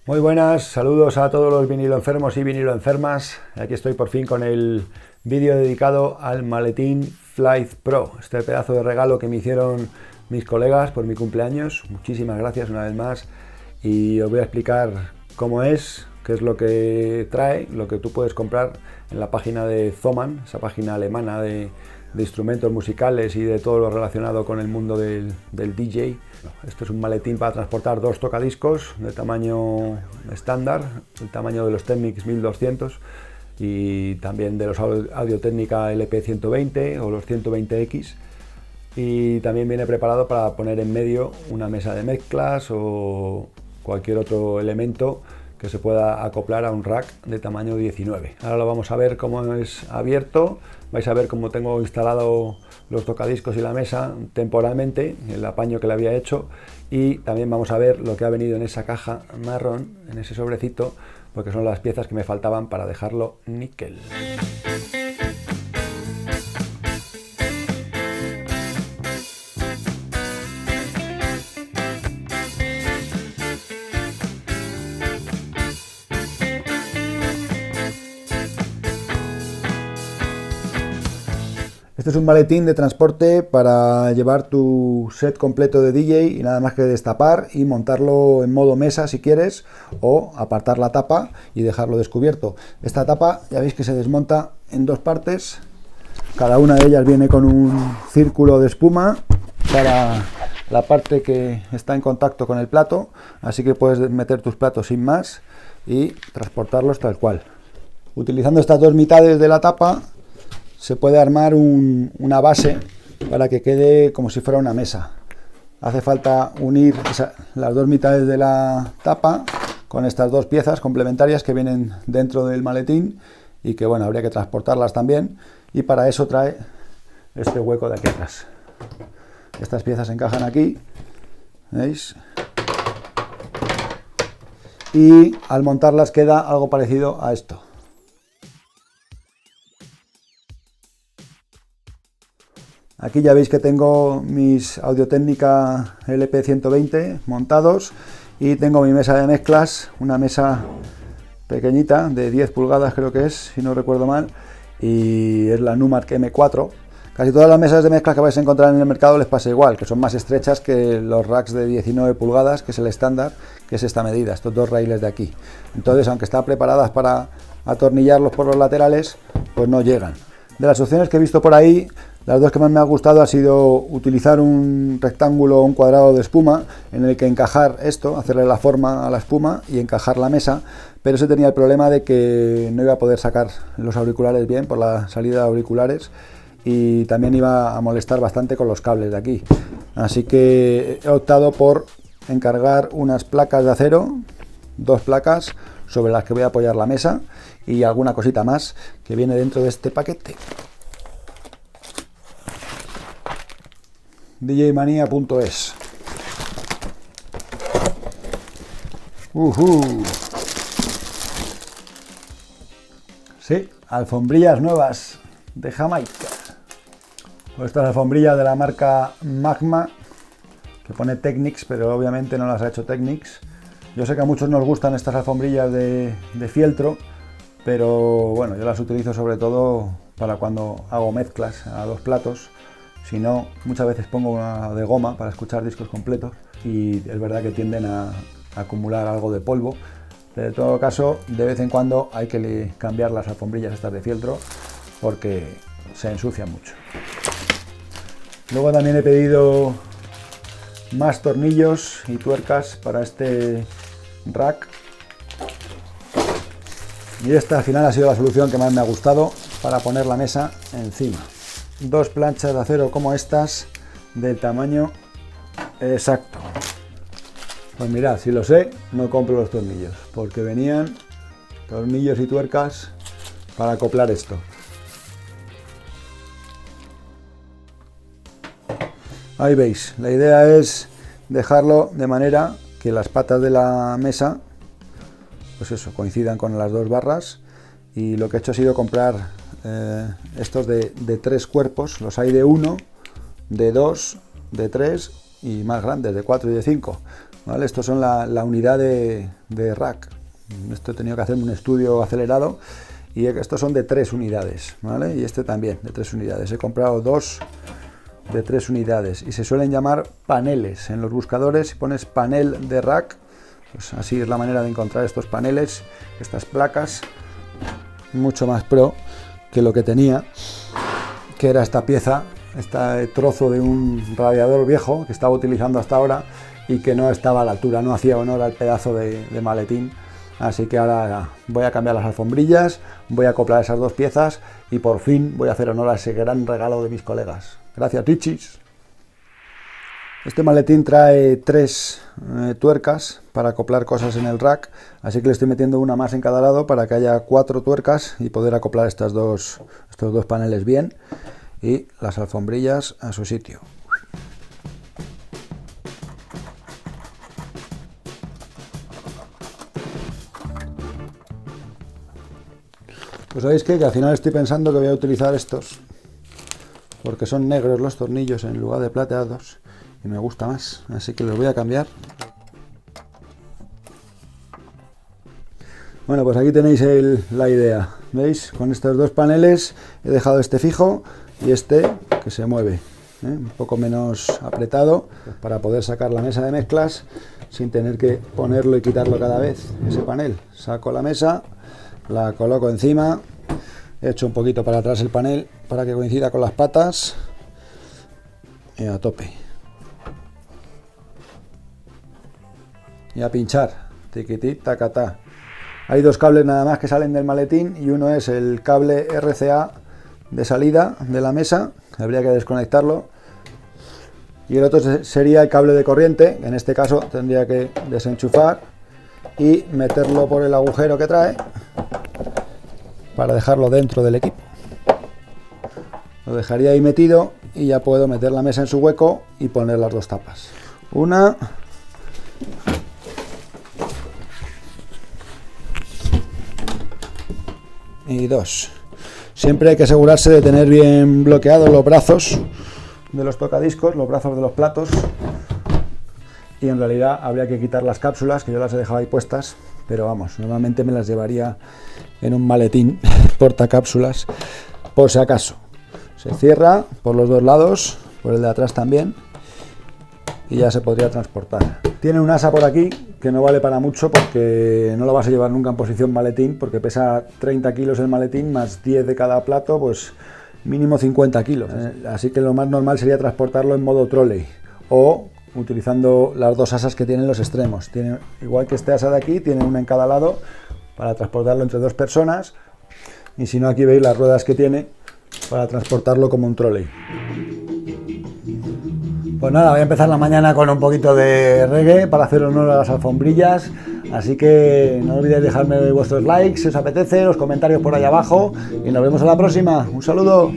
Muy buenas, saludos a todos los vinilo enfermos y vinilo enfermas. Aquí estoy por fin con el vídeo dedicado al maletín Flight Pro, este pedazo de regalo que me hicieron mis colegas por mi cumpleaños. Muchísimas gracias una vez más y os voy a explicar cómo es, qué es lo que trae, lo que tú puedes comprar en la página de Thomann, esa página alemana de instrumentos musicales y de todo lo relacionado con el mundo del DJ. Esto es un maletín para transportar dos tocadiscos de tamaño estándar, el tamaño de los Technics 1200 y también de los Audio-Técnica LP120 o los 120X, y también viene preparado para poner en medio una mesa de mezclas o cualquier otro elemento que se pueda acoplar a un rack de tamaño 19. Ahora lo vamos a ver cómo es abierto. Vais a ver cómo tengo instalado los tocadiscos y la mesa temporalmente, el apaño que le había hecho, y también vamos a ver lo que ha venido en esa caja marrón, en ese sobrecito, porque son las piezas que me faltaban para dejarlo níquel. Este es un maletín de transporte para llevar tu set completo de DJ y nada más que destapar y montarlo en modo mesa si quieres, o apartar la tapa y dejarlo descubierto. Esta tapa ya veis que se desmonta en dos partes, cada una de ellas viene con un círculo de espuma para la parte que está en contacto con el plato, así que puedes meter tus platos sin más y transportarlos tal cual. Utilizando estas dos mitades de la tapa se puede armar una base para que quede como si fuera una mesa. Hace falta unir las dos mitades de la tapa con estas dos piezas complementarias que vienen dentro del maletín y que, bueno, habría que transportarlas también, y para eso trae este hueco de aquí atrás. Estas piezas encajan aquí, ¿veis? Y al montarlas queda algo parecido a esto. Aquí ya veis que tengo mis Audio-Técnica LP120 montados y tengo mi mesa de mezclas, una mesa pequeñita de 10 pulgadas creo que es, si no recuerdo mal, y es la Numark M4. Casi todas las mesas de mezclas que vais a encontrar en el mercado les pasa igual, que son más estrechas que los racks de 19 pulgadas, que es el estándar, que es esta medida, estos dos raíles de aquí. Entonces, aunque están preparadas para atornillarlos por los laterales, pues no llegan. De las opciones que he visto por ahí, las dos que más me ha gustado ha sido utilizar un rectángulo o un cuadrado de espuma en el que encajar esto, hacerle la forma a la espuma y encajar la mesa, pero ese tenía el problema de que no iba a poder sacar los auriculares bien por la salida de auriculares y también iba a molestar bastante con los cables de aquí. Así que he optado por encargar unas placas de acero, dos placas sobre las que voy a apoyar la mesa y alguna cosita más que viene dentro de este paquete. djmania.es. Sí, alfombrillas nuevas de Jamaica. Pues estas alfombrillas de la marca Magma, que pone Technics, pero obviamente no las ha hecho Technics. Yo sé que a muchos nos gustan estas alfombrillas de fieltro, pero bueno, yo las utilizo sobre todo para cuando hago mezclas a dos platos. Si no, muchas veces pongo una de goma para escuchar discos completos y es verdad que tienden a acumular algo de polvo, pero en todo caso de vez en cuando hay que cambiar las alfombrillas estas de fieltro porque se ensucian mucho. Luego también he pedido más tornillos y tuercas para este rack y esta al final ha sido la solución que más me ha gustado para poner la mesa encima. Dos planchas de acero como estas del tamaño exacto. Pues mirad, si lo sé, no compro los tornillos porque venían tornillos y tuercas para acoplar esto. Ahí veis, la idea es dejarlo de manera que las patas de la mesa, pues eso, coincidan con las dos barras, y lo que he hecho ha sido comprar estos de 3 cuerpos, los hay de 1, de 2, de 3 y más grandes, de 4 y de 5. ¿vale? Estos son la unidad de rack. Esto he tenido que hacerme un estudio acelerado y estos son de 3 unidades, ¿vale? Y este también de 3 unidades. He comprado 2 de 3 unidades y se suelen llamar paneles. En los buscadores, si pones panel de rack, pues así es la manera de encontrar estos paneles, estas placas, mucho más pro que lo que tenía, que era esta pieza, este trozo de un radiador viejo que estaba utilizando hasta ahora y que no estaba a la altura, no hacía honor al pedazo de maletín. Así que ahora voy a cambiar las alfombrillas, voy a acoplar esas 2 piezas y por fin voy a hacer honor a ese gran regalo de mis colegas. Gracias, Richis. Este maletín trae 3 tuercas para acoplar cosas en el rack, así que le estoy metiendo una más en cada lado para que haya 4 tuercas y poder acoplar estos dos paneles bien y las alfombrillas a su sitio. Pues sabéis que al final estoy pensando que voy a utilizar estos, porque son negros los tornillos en lugar de plateados y me gusta más, así que los voy a cambiar. Bueno, pues aquí tenéis la idea, ¿veis? Con estos 2 paneles he dejado este fijo y este que se mueve, un poco menos apretado, para poder sacar la mesa de mezclas sin tener que ponerlo y quitarlo cada vez, ese panel. Saco la mesa, la coloco encima, he hecho un poquito para atrás el panel para que coincida con las patas y a tope. Y a pinchar, tiquití, tacatá. Hay 2 cables nada más que salen del maletín y uno es el cable RCA de salida de la mesa, habría que desconectarlo, y el otro sería el cable de corriente, en este caso tendría que desenchufar y meterlo por el agujero que trae para dejarlo dentro del equipo. Lo dejaría ahí metido y ya puedo meter la mesa en su hueco y poner las 2 tapas. Una y 2. Siempre hay que asegurarse de tener bien bloqueados los brazos de los tocadiscos, los brazos de los platos, y en realidad habría que quitar las cápsulas, que yo las he dejado ahí puestas, pero vamos, normalmente me las llevaría en un maletín portacápsulas por si acaso. Se cierra por los 2 lados, por el de atrás también, y ya se podría transportar. Tiene un asa por aquí que no vale para mucho porque no lo vas a llevar nunca en posición maletín, porque pesa 30 kilos el maletín más 10 de cada plato, pues mínimo 50 kilos. Así que lo más normal sería transportarlo en modo trolley o utilizando las 2 asas que tienen los extremos. Tiene, igual que este asa de aquí, tiene una en cada lado para transportarlo entre 2 personas, y si no, aquí veis las ruedas que tiene para transportarlo como un trolley. Pues nada, voy a empezar la mañana con un poquito de reggae para hacer honor a las alfombrillas, así que no olvidéis dejarme vuestros likes si os apetece, los comentarios por ahí abajo, y nos vemos a la próxima. Un saludo.